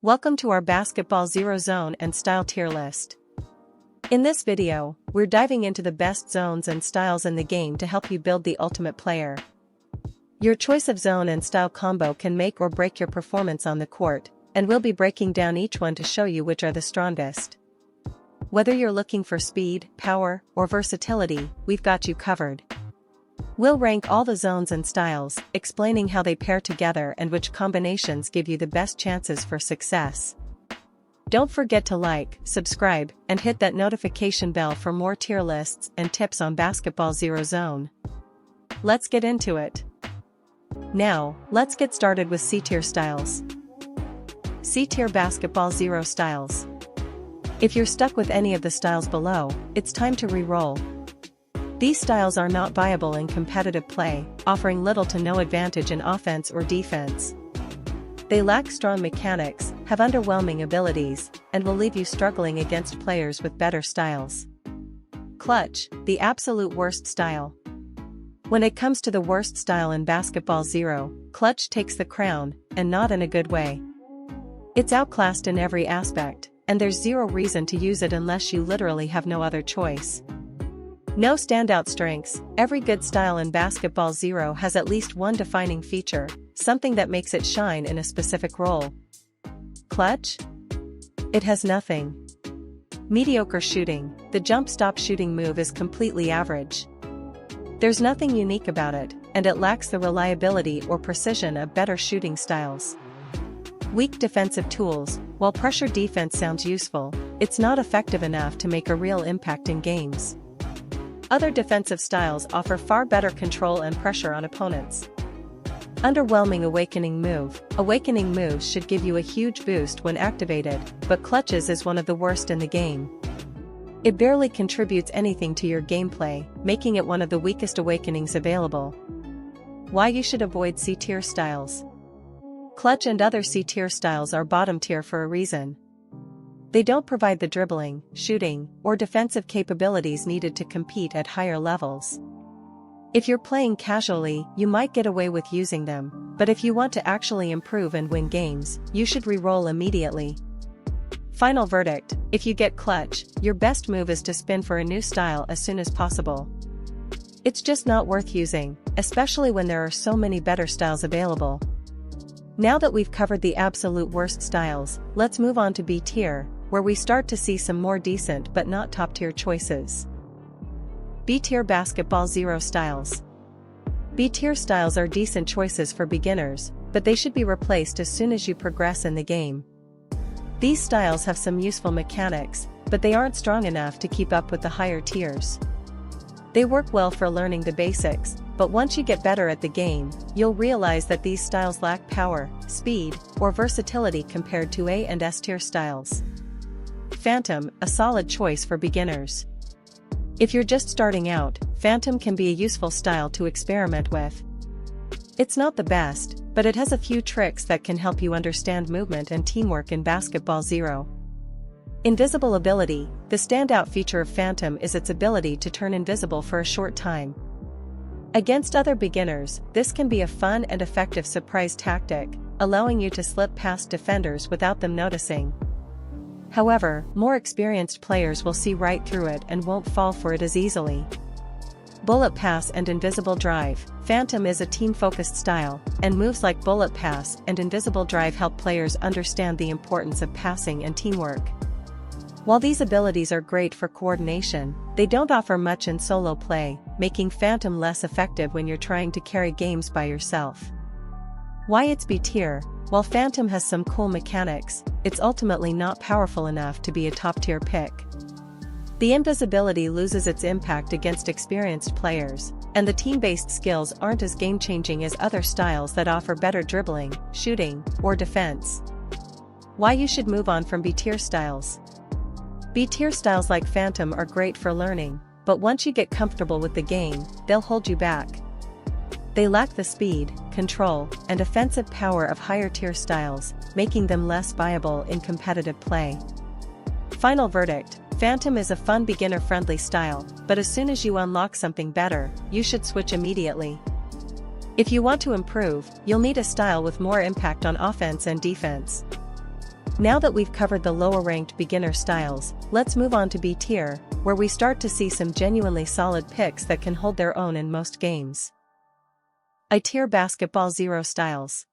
Welcome to our Basketball Zero Zone and Style tier list. In this video, we're diving into the best zones and styles in the game to help you build the ultimate player. Your choice of zone and style combo can make or break your performance on the court, and we'll be breaking down each one to show you which are the strongest. Whether you're looking for speed, power, or versatility, we've got you covered. We'll rank all the zones and styles, explaining how they pair together and which combinations give you the best chances for success. Don't forget to like, subscribe, and hit that notification bell for more tier lists and tips on Basketball Zero Zone. Let's get into it. Now, let's get started with C-tier styles. C-tier Basketball Zero styles. If you're stuck with any of the styles below, it's time to re-roll. These styles are not viable in competitive play, offering little to no advantage in offense or defense. They lack strong mechanics, have underwhelming abilities, and will leave you struggling against players with better styles. Clutch, the absolute worst style. When it comes to the worst style in Basketball Zero, Clutch takes the crown, and not in a good way. It's outclassed in every aspect, and there's zero reason to use it unless you literally have no other choice. No standout strengths. Every good style in Basketball Zero has at least one defining feature, something that makes it shine in a specific role. Clutch? It has nothing. Mediocre shooting. The jump stop shooting move is completely average. There's nothing unique about it, and it lacks the reliability or precision of better shooting styles. Weak defensive tools. While pressure defense sounds useful, it's not effective enough to make a real impact in games. Other defensive styles offer far better control and pressure on opponents. Underwhelming awakening move. Awakening moves should give you a huge boost when activated, but Clutches is one of the worst in the game. It barely contributes anything to your gameplay, making it one of the weakest awakenings available. Why you should avoid C-tier styles. Clutch and other C-tier styles are bottom tier for a reason. They don't provide the dribbling, shooting, or defensive capabilities needed to compete at higher levels. If you're playing casually, you might get away with using them, but if you want to actually improve and win games, you should re-roll immediately. Final verdict: if you get Clutch, your best move is to spin for a new style as soon as possible. It's just not worth using, especially when there are so many better styles available. Now that we've covered the absolute worst styles, let's move on to B tier, where we start to see some more decent but not top-tier choices. B-tier Basketball Zero styles. B-tier styles are decent choices for beginners, but they should be replaced as soon as you progress in the game. These styles have some useful mechanics, but they aren't strong enough to keep up with the higher tiers. They work well for learning the basics, but once you get better at the game, you'll realize that these styles lack power, speed, or versatility compared to A and S tier styles. Phantom, a solid choice for beginners. If you're just starting out, Phantom can be a useful style to experiment with. It's not the best, but it has a few tricks that can help you understand movement and teamwork in Basketball Zero. Invisible ability. The standout feature of Phantom is its ability to turn invisible for a short time. Against other beginners, this can be a fun and effective surprise tactic, allowing you to slip past defenders without them noticing. However, more experienced players will see right through it and won't fall for it as easily. Bullet Pass and Invisible Drive. Phantom is a team-focused style, and moves like Bullet Pass and Invisible Drive help players understand the importance of passing and teamwork. While these abilities are great for coordination, they don't offer much in solo play, making Phantom less effective when you're trying to carry games by yourself. Why it's B tier. While Phantom has some cool mechanics, it's ultimately not powerful enough to be a top-tier pick. The invisibility loses its impact against experienced players, and the team-based skills aren't as game-changing as other styles that offer better dribbling, shooting, or defense. Why you should move on from B-tier styles. B-tier styles like Phantom are great for learning, but once you get comfortable with the game, they'll hold you back. They lack the speed, control, and offensive power of higher-tier styles, making them less viable in competitive play. Final verdict: Phantom is a fun beginner-friendly style, but as soon as you unlock something better, you should switch immediately. If you want to improve, you'll need a style with more impact on offense and defense. Now that we've covered the lower-ranked beginner styles, let's move on to B tier, where we start to see some genuinely solid picks that can hold their own in most games. I tier Basketball Zero styles.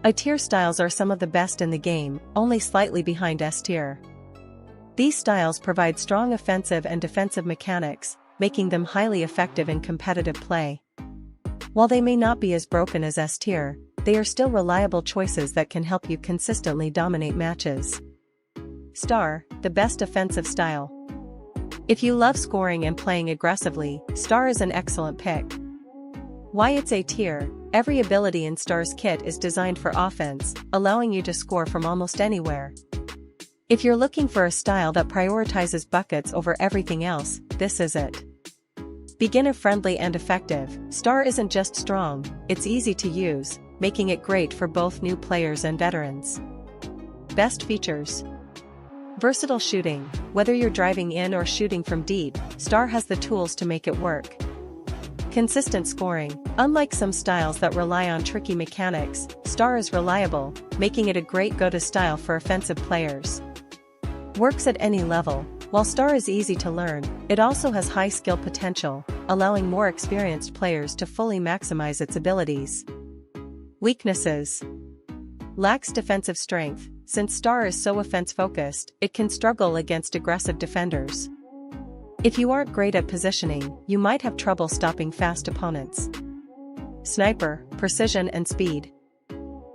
I tier styles are some of the best in the game, only slightly behind S tier. These styles provide strong offensive and defensive mechanics, making them highly effective in competitive play. While they may not be as broken as S tier, they are still reliable choices that can help you consistently dominate matches. Star, the best offensive style. If you love scoring and playing aggressively, Star is an excellent pick. Why it's A tier? Every ability in Star's kit is designed for offense, allowing you to score from almost anywhere. If you're looking for a style that prioritizes buckets over everything else, this is it. Beginner-friendly and effective, Star isn't just strong, it's easy to use, making it great for both new players and veterans. Best features. Versatile shooting. Whether you're driving in or shooting from deep, Star has the tools to make it work. Consistent scoring. Unlike some styles that rely on tricky mechanics, Star is reliable, making it a great go-to style for offensive players. Works at any level. While Star is easy to learn, it also has high skill potential, allowing more experienced players to fully maximize its abilities. Weaknesses. Lacks defensive strength. Since Star is so offense-focused, it can struggle against aggressive defenders. If you aren't great at positioning, you might have trouble stopping fast opponents. Sniper, precision and speed.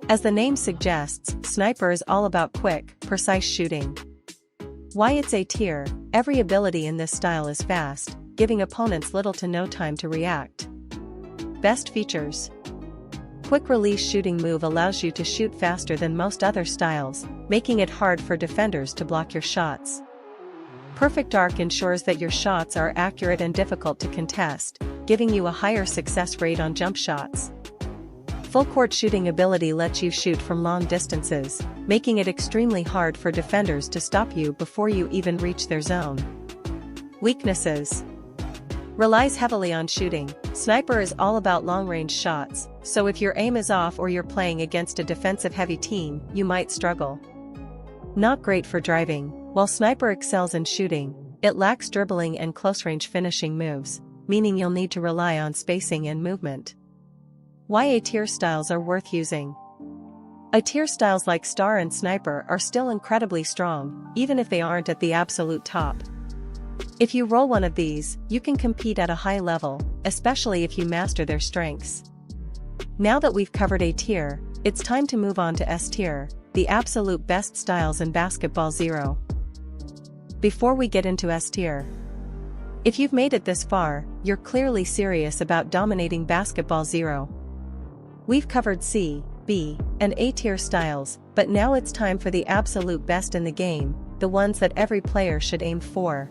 As the name suggests, Sniper is all about quick, precise shooting. Why it's A tier? Every ability in this style is fast, giving opponents little to no time to react. Best features. Quick release shooting move allows you to shoot faster than most other styles, making it hard for defenders to block your shots. Perfect arc ensures that your shots are accurate and difficult to contest, giving you a higher success rate on jump shots. Full court shooting ability lets you shoot from long distances, making it extremely hard for defenders to stop you before you even reach their zone. Weaknesses. Relies heavily on shooting. Sniper is all about long-range shots, so if your aim is off or you're playing against a defensive-heavy team, you might struggle. Not great for driving. While Sniper excels in shooting, it lacks dribbling and close-range finishing moves, meaning you'll need to rely on spacing and movement. Why A tier styles are worth using. A tier styles like Star and Sniper are still incredibly strong, even if they aren't at the absolute top. If you roll one of these, you can compete at a high level, especially if you master their strengths. Now that we've covered A tier, it's time to move on to S tier, the absolute best styles in Basketball Zero. Before we get into S tier, if you've made it this far, you're clearly serious about dominating Basketball Zero. We've covered C, B, and A tier styles, but now it's time for the absolute best in the game, the ones that every player should aim for.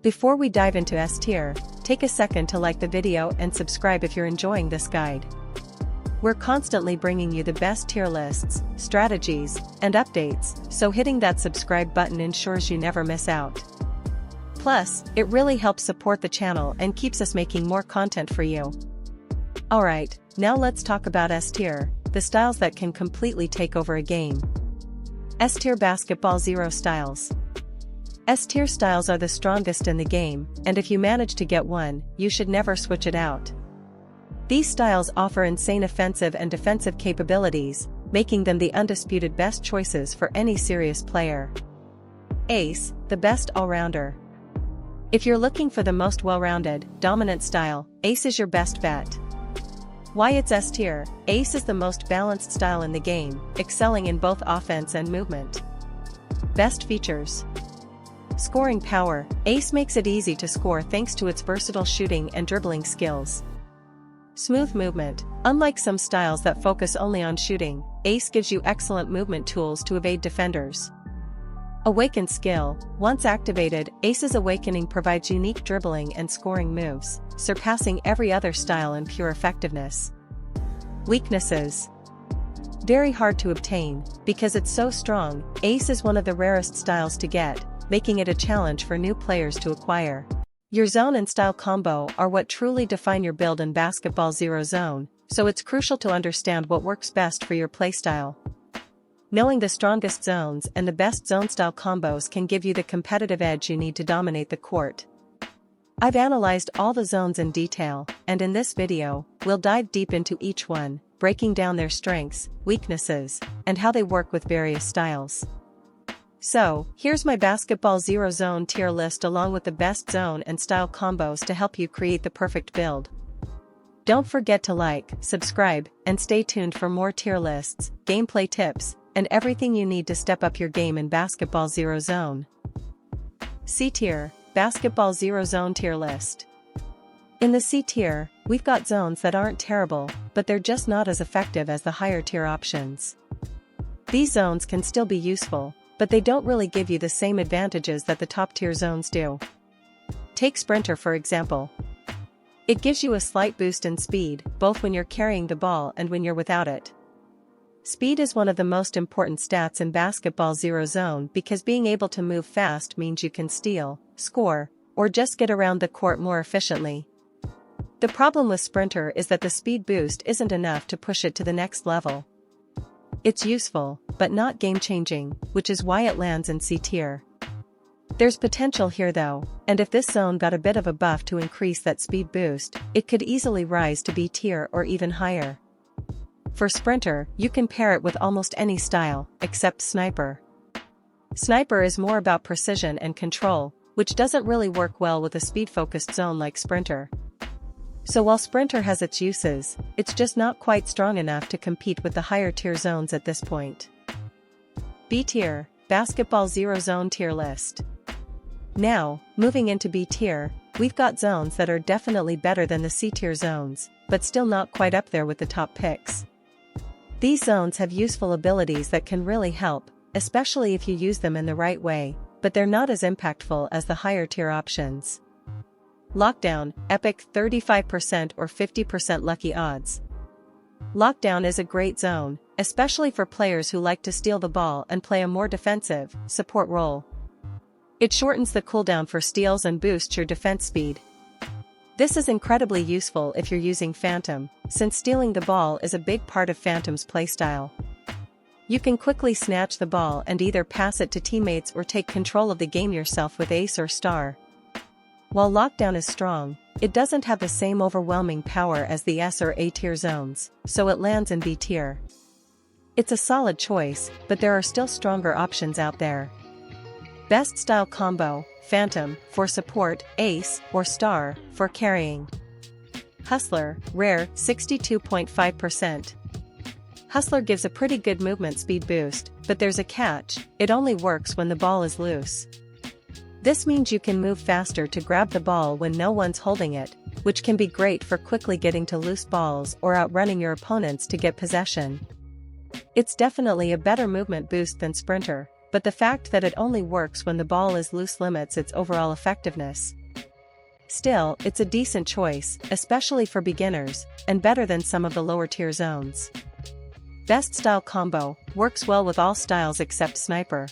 Before we dive into S tier, take a second to like the video and subscribe if you're enjoying this guide. We're constantly bringing you the best tier lists, strategies, and updates, so hitting that subscribe button ensures you never miss out. Plus, it really helps support the channel and keeps us making more content for you. Alright, now let's talk about S tier, the styles that can completely take over a game. S tier Basketball Zero styles. S tier styles are the strongest in the game, and if you manage to get one, you should never switch it out. These styles offer insane offensive and defensive capabilities, making them the undisputed best choices for any serious player. Ace, the best all-rounder. If you're looking for the most well-rounded, dominant style, Ace is your best bet. Why it's S tier? Ace is the most balanced style in the game, excelling in both offense and movement. Best features. Scoring power. Ace makes it easy to score thanks to its versatile shooting and dribbling skills. Smooth movement. Unlike some styles that focus only on shooting, Ace gives you excellent movement tools to evade defenders. Awakened skill. Once activated, Ace's Awakening provides unique dribbling and scoring moves, surpassing every other style in pure effectiveness. Weaknesses. Very hard to obtain. Because it's so strong, Ace is one of the rarest styles to get, making it a challenge for new players to acquire. Your zone and style combo are what truly define your build in Basketball Zero Zone, so it's crucial to understand what works best for your playstyle. Knowing the strongest zones and the best zone-style combos can give you the competitive edge you need to dominate the court. I've analyzed all the zones in detail, and in this video, we'll dive deep into each one, breaking down their strengths, weaknesses, and how they work with various styles. So, here's my Basketball Zero Zone tier list along with the best zone and style combos to help you create the perfect build. Don't forget to like, subscribe, and stay tuned for more tier lists, gameplay tips, and everything you need to step up your game in Basketball Zero Zone. C tier, Basketball Zero Zone tier list. In the C tier, we've got zones that aren't terrible, but they're just not as effective as the higher tier options. These zones can still be useful, but they don't really give you the same advantages that the top tier zones do. Take Sprinter for example. It gives you a slight boost in speed, both when you're carrying the ball and when you're without it. Speed is one of the most important stats in Basketball Zero Zone because being able to move fast means you can steal, score, or just get around the court more efficiently. The problem with Sprinter is that the speed boost isn't enough to push it to the next level. It's useful, but not game-changing, which is why it lands in C tier. There's potential here though, and if this zone got a bit of a buff to increase that speed boost, it could easily rise to B tier or even higher. For Sprinter, you can pair it with almost any style, except Sniper. Sniper is more about precision and control, which doesn't really work well with a speed-focused zone like Sprinter. So while Sprinter has its uses, it's just not quite strong enough to compete with the higher tier zones at this point. B tier, Basketball Zero Zone tier list. Now, moving into B tier, we've got zones that are definitely better than the C tier zones, but still not quite up there with the top picks. These zones have useful abilities that can really help, especially if you use them in the right way, but they're not as impactful as the higher tier options. Lockdown, epic 35% or 50% lucky odds. Lockdown is a great zone, especially for players who like to steal the ball and play a more defensive, support role. It shortens the cooldown for steals and boosts your defense speed. This is incredibly useful if you're using Phantom, since stealing the ball is a big part of Phantom's playstyle. You can quickly snatch the ball and either pass it to teammates or take control of the game yourself with Ace or Star. While Lockdown is strong, it doesn't have the same overwhelming power as the S or A tier zones, so it lands in B tier. It's a solid choice, but there are still stronger options out there. Best style combo, Phantom, for support, Ace, or Star, for carrying. Hustler, rare, 62.5%. Hustler gives a pretty good movement speed boost, but there's a catch, it only works when the ball is loose. This means you can move faster to grab the ball when no one's holding it, which can be great for quickly getting to loose balls or outrunning your opponents to get possession. It's definitely a better movement boost than Sprinter, but the fact that it only works when the ball is loose limits its overall effectiveness. Still, it's a decent choice, especially for beginners, and better than some of the lower tier zones. Best style combo, works well with all styles except Sniper.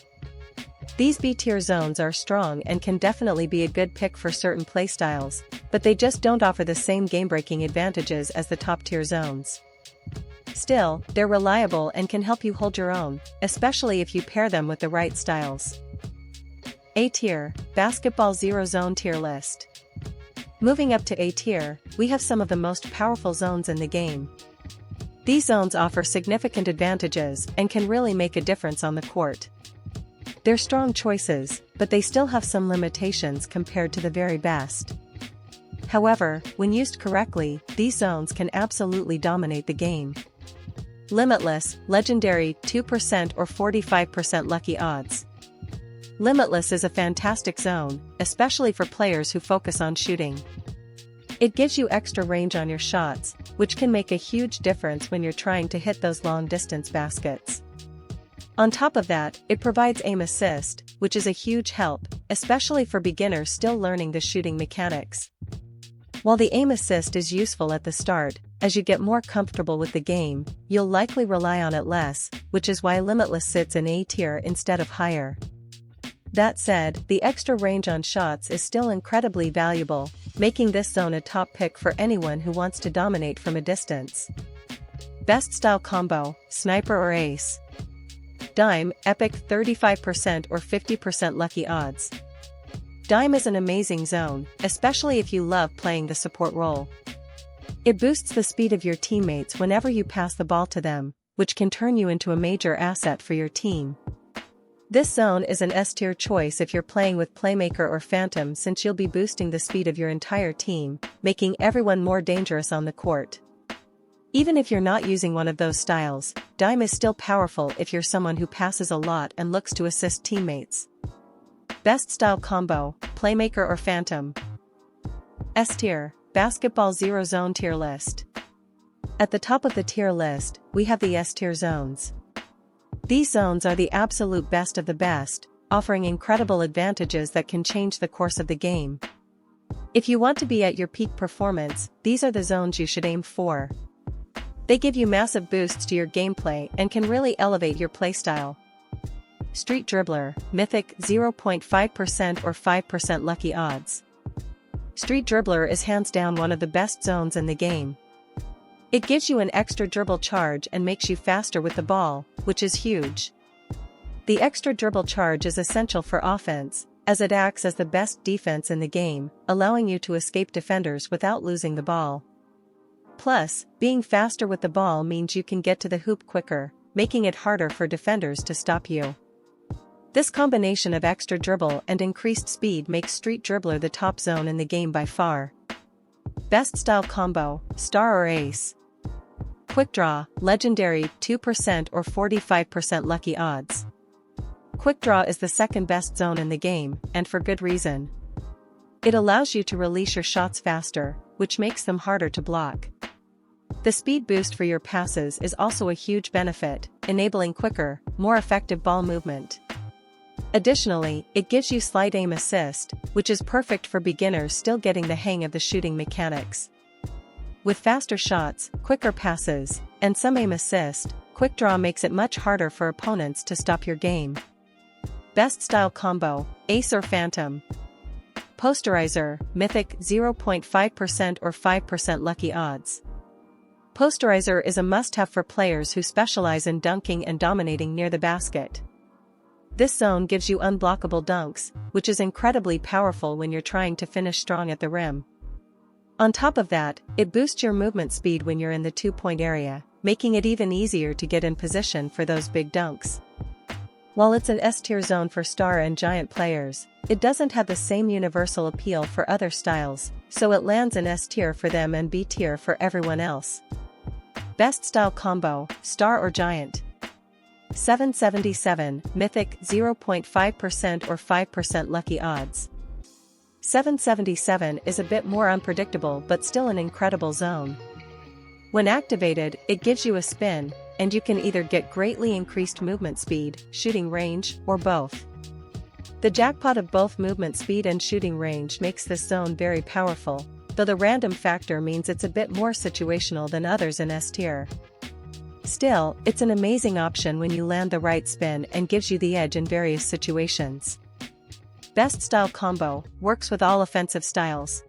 These B tier zones are strong and can definitely be a good pick for certain playstyles, but they just don't offer the same game-breaking advantages as the top tier zones. Still, they're reliable and can help you hold your own, especially if you pair them with the right styles. A tier, Basketball Zero Zone tier list. Moving up to A tier, we have some of the most powerful zones in the game. These zones offer significant advantages and can really make a difference on the court. They're strong choices, but they still have some limitations compared to the very best. However, when used correctly, these zones can absolutely dominate the game. Limitless, legendary, 2% or 45% lucky odds. Limitless is a fantastic zone, especially for players who focus on shooting. It gives you extra range on your shots, which can make a huge difference when you're trying to hit those long-distance baskets. On top of that, it provides aim assist, which is a huge help, especially for beginners still learning the shooting mechanics. While the aim assist is useful at the start, as you get more comfortable with the game, you'll likely rely on it less, which is why Limitless sits in A tier instead of higher. That said, the extra range on shots is still incredibly valuable, making this zone a top pick for anyone who wants to dominate from a distance. Best style combo, Sniper or Ace. Dime, epic 35% or 50% lucky odds. Dime is an amazing zone, especially if you love playing the support role. It boosts the speed of your teammates whenever you pass the ball to them, which can turn you into a major asset for your team. This zone is an S-tier choice if you're playing with Playmaker or Phantom, since you'll be boosting the speed of your entire team, making everyone more dangerous on the court. Even if you're not using one of those styles, Dime is still powerful if you're someone who passes a lot and looks to assist teammates. Best style combo, Playmaker or Phantom. S-tier, Basketball Zero Zone tier list. At the top of the tier list, we have the S-tier zones. These zones are the absolute best of the best, offering incredible advantages that can change the course of the game. If you want to be at your peak performance, these are the zones you should aim for. They give you massive boosts to your gameplay and can really elevate your playstyle. Street Dribbler, Mythic 0.5% or 5% lucky odds. Street Dribbler is hands down one of the best zones in the game. It gives you an extra dribble charge and makes you faster with the ball, which is huge. The extra dribble charge is essential for offense, as it acts as the best defense in the game, allowing you to escape defenders without losing the ball. Plus, being faster with the ball means you can get to the hoop quicker, making it harder for defenders to stop you. This combination of extra dribble and increased speed makes Street Dribbler the top zone in the game by far. Best style combo, Star or Ace. Quick Draw, Legendary 2% or 45% lucky odds. Quick Draw is the second best zone in the game, and for good reason. It allows you to release your shots faster, which makes them harder to block. The speed boost for your passes is also a huge benefit, enabling quicker, more effective ball movement. Additionally, it gives you slight aim assist, which is perfect for beginners still getting the hang of the shooting mechanics. With faster shots, quicker passes, and some aim assist, Quick Draw makes it much harder for opponents to stop your game. Best style combo, Ace or Phantom. Posterizer, Mythic 0.5% or 5% lucky odds. Posterizer is a must-have for players who specialize in dunking and dominating near the basket. This zone gives you unblockable dunks, which is incredibly powerful when you're trying to finish strong at the rim. On top of that, it boosts your movement speed when you're in the two-point area, making it even easier to get in position for those big dunks. While it's an S-tier zone for star and giant players, it doesn't have the same universal appeal for other styles, so it lands in S-tier for them and B-tier for everyone else. Best style combo, Star or Giant. 777, Mythic 0.5% or 5% lucky odds. 777 is a bit more unpredictable but still an incredible zone. When activated, it gives you a spin, and you can either get greatly increased movement speed, shooting range, or both. The jackpot of both movement speed and shooting range makes this zone very powerful, though the random factor means it's a bit more situational than others in S-tier. Still, it's an amazing option when you land the right spin and gives you the edge in various situations. Best style combo, works with all offensive styles.